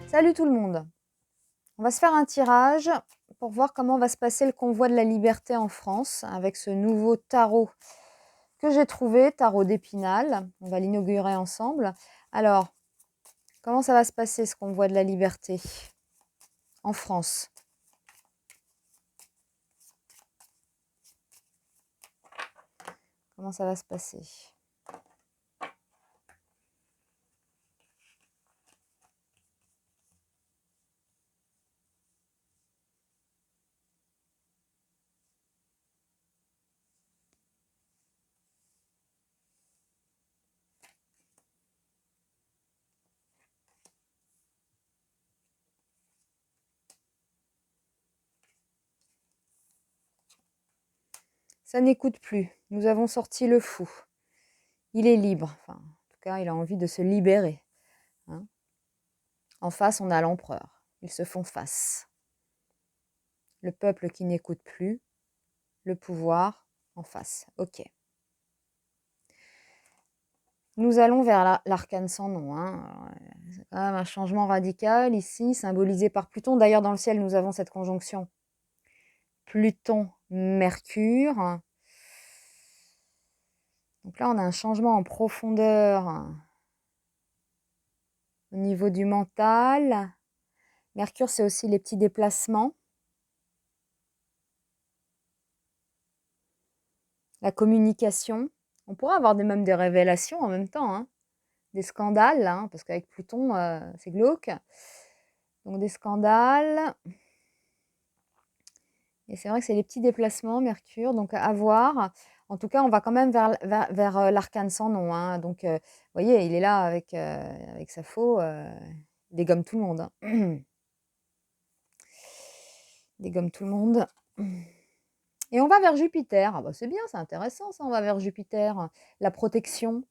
Salut tout le monde. On va se faire un tirage pour voir comment va se passer le convoi de la liberté en France avec ce nouveau tarot que j'ai trouvé, tarot d'Épinal. On va l'inaugurer ensemble. Alors, comment ça va se passer ce convoi de la liberté en France? Comment ça va se passer? Ça n'écoute plus. Nous avons sorti le fou. Il est libre. Enfin, en tout cas, il a envie de se libérer. Hein. En face, on a l'empereur. Ils se font face. Le peuple qui n'écoute plus. Le pouvoir en face. Ok. Nous allons vers l'arcane sans nom. Hein. C'est quand même un changement radical ici, symbolisé par Pluton. D'ailleurs, dans le ciel, nous avons cette conjonction Pluton-Mercure. Donc là, on a un changement en profondeur au niveau du mental. Mercure, c'est aussi les petits déplacements. La communication. On pourrait avoir même des révélations en même temps. Hein. Des scandales, hein, parce qu'avec Pluton, c'est glauque. Donc des scandales. Et c'est vrai que c'est les petits déplacements, Mercure, donc à voir. En tout cas, on va quand même vers l'arcane sans nom. Hein. Donc, vous voyez, il est là avec sa faux. Il dégomme tout le monde. Hein. Il dégomme tout le monde. Et on va vers Jupiter. Ah bah c'est bien, c'est intéressant ça, on va vers Jupiter. La protection.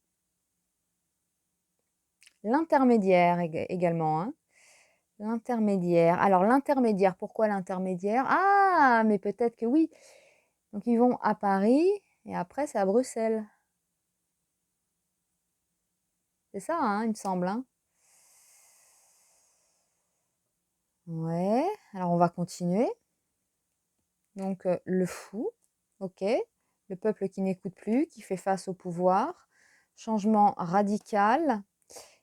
L'intermédiaire également. Hein. L'intermédiaire. Alors, l'intermédiaire, pourquoi l'intermédiaire? Ah, mais peut-être que oui. Donc, ils vont à Paris et après, c'est à Bruxelles. C'est ça, hein, il me semble. Hein. Ouais, alors on va continuer. Donc, le fou, ok. Le peuple qui n'écoute plus, qui fait face au pouvoir. Changement radical.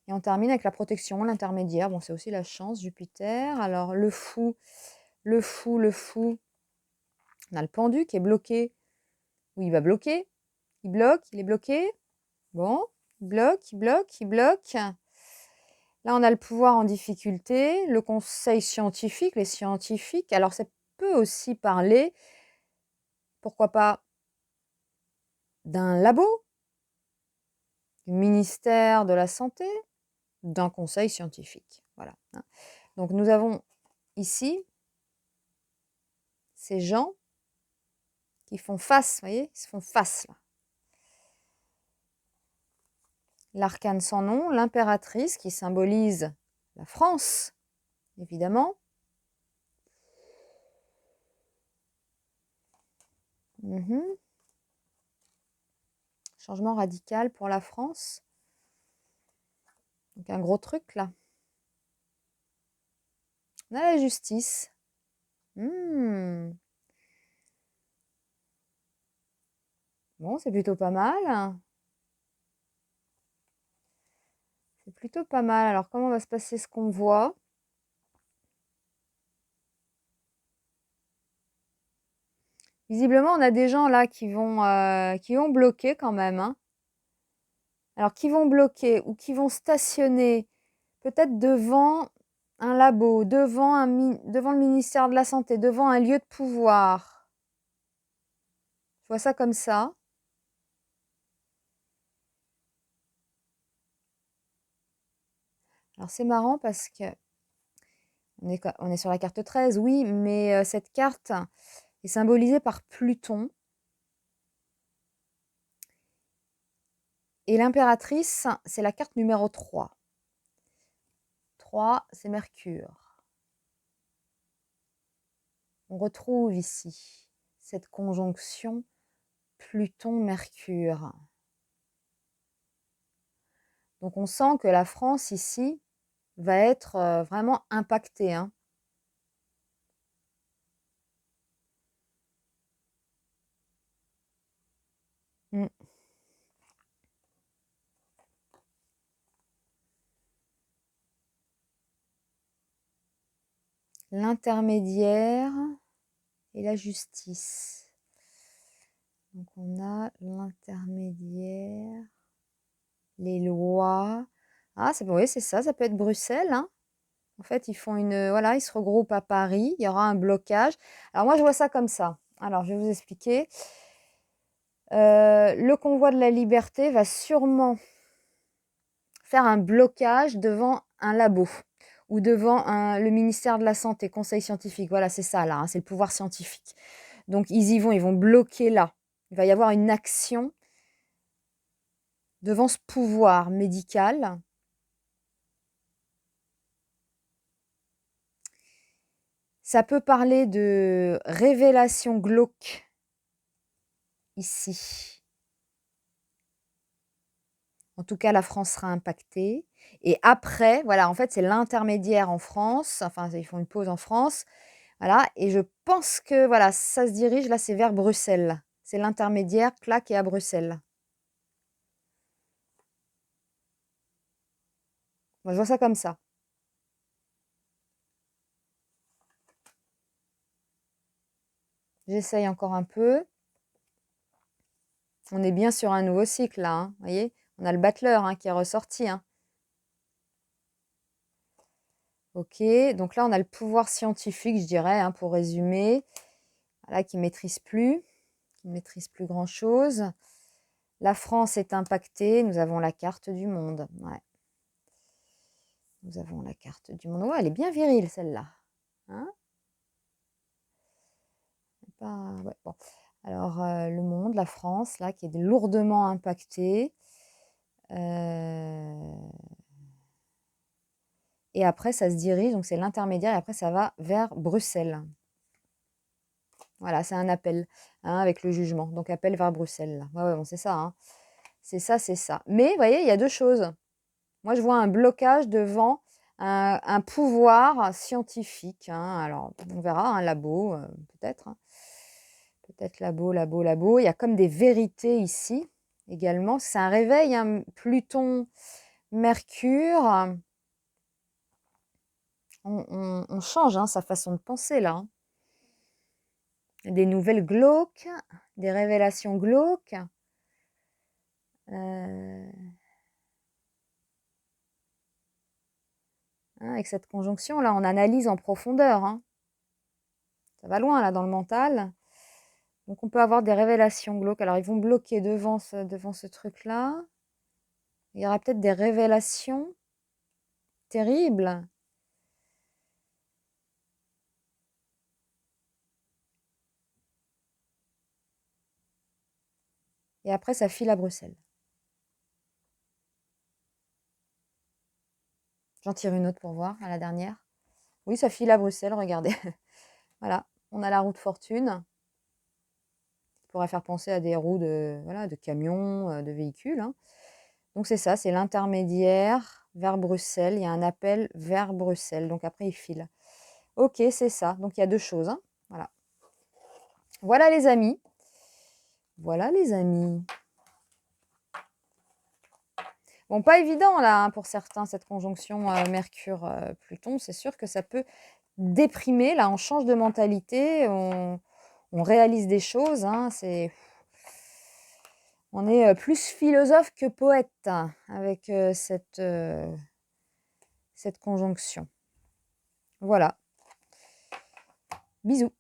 Et on termine avec la protection, l'intermédiaire. Bon, c'est aussi la chance, Jupiter. Alors, le fou, le fou, le fou. On a le pendu qui est bloqué. Oui, il va bloquer. Il bloque, il est bloqué. Bon, il bloque, il bloque, il bloque. Là, on a le pouvoir en difficulté, le conseil scientifique, les scientifiques. Alors, ça peut aussi parler, pourquoi pas, d'un labo, du ministère de la Santé, d'un conseil scientifique. Voilà. Hein. Donc, nous avons ici ces gens qui font face, vous voyez, ils se font face là. L'arcane sans nom, l'impératrice qui symbolise la France, évidemment. Changement radical pour la France. Donc un gros truc là. On a la justice. Bon, c'est plutôt pas mal. C'est plutôt pas mal. Alors, comment va se passer ce convoi? Visiblement, on a des gens là qui vont bloquer quand même. Hein. Alors, qui vont bloquer ou qui vont stationner peut-être devant un labo, devant le ministère de la Santé, devant un lieu de pouvoir. Je vois ça comme ça. Alors, c'est marrant parce que on est sur la carte 13, oui, mais cette carte est symbolisée par Pluton. Et l'impératrice, c'est la carte numéro 3. 3, c'est Mercure. On retrouve ici cette conjonction Pluton-Mercure. Donc on sent que la France ici va être vraiment impacté, hein. Mmh. L'intermédiaire et la justice. Donc on a l'intermédiaire, les lois. Ah, oui, c'est ça peut être Bruxelles, hein. En fait, ils font voilà, ils se regroupent à Paris, il y aura un blocage. Alors moi, je vois ça comme ça. Alors, je vais vous expliquer. Le convoi de la liberté va sûrement faire un blocage devant un labo ou devant le ministère de la Santé, conseil scientifique. Voilà, c'est ça là, hein, c'est le pouvoir scientifique. Donc, ils vont bloquer là. Il va y avoir une action devant ce pouvoir médical. Ça peut parler de révélation glauque ici. En tout cas, la France sera impactée. Et après, voilà, en fait, c'est l'intermédiaire en France. Enfin, ils font une pause en France. Voilà. Et je pense que, voilà, ça se dirige, là, c'est vers Bruxelles. C'est l'intermédiaire, clac, et à Bruxelles. Moi, je vois ça comme ça. J'essaye encore un peu. On est bien sur un nouveau cycle, là. Hein. Vous voyez, on a le battleur hein, qui est ressorti. Hein. Ok, donc là, on a le pouvoir scientifique, je dirais, hein, pour résumer. Là, qui ne maîtrise plus. Qui ne maîtrise plus grand-chose. La France est impactée. Nous avons la carte du monde. Ouais. Nous avons la carte du monde. Ouais, elle est bien virile, celle-là. Hein ouais, bon. Alors, le monde, la France, là, qui est lourdement impactée. Et après, ça se dirige, donc c'est l'intermédiaire, et après, ça va vers Bruxelles. Voilà, c'est un appel hein, avec le jugement. Donc, appel vers Bruxelles. Là. Ouais, bon, c'est ça. Hein. C'est ça, c'est ça. Mais, vous voyez, il y a deux choses. Moi, je vois un blocage devant un pouvoir scientifique. Hein. Alors, on verra, un labo, peut-être. Hein. Peut-être labo, labo, labo. Il y a comme des vérités ici également. C'est un réveil, hein. Pluton, Mercure. On change hein, sa façon de penser là. Hein. Des nouvelles glauques, des révélations glauques. Hein, avec cette conjonction là, on analyse en profondeur. Hein. Ça va loin là dans le mental. Donc on peut avoir des révélations glauques. Alors ils vont bloquer devant ce truc-là. Il y aura peut-être des révélations terribles. Et après ça file à Bruxelles. J'en tire une autre pour voir, à la dernière. Oui, ça file à Bruxelles, regardez. Voilà, on a la roue de fortune. Qui pourrait faire penser à des roues de camions, de véhicules. Hein. Donc c'est ça, c'est l'intermédiaire vers Bruxelles. Il y a un appel vers Bruxelles. Donc après, il file. Ok, c'est ça. Donc il y a deux choses. Hein. Voilà. Voilà les amis. Voilà les amis. Bon, pas évident là hein, pour certains, cette conjonction Mercure-Pluton. C'est sûr que ça peut déprimer. Là, on change de mentalité. On réalise des choses. Hein, on est plus philosophe que poète hein, avec cette conjonction. Voilà. Bisous.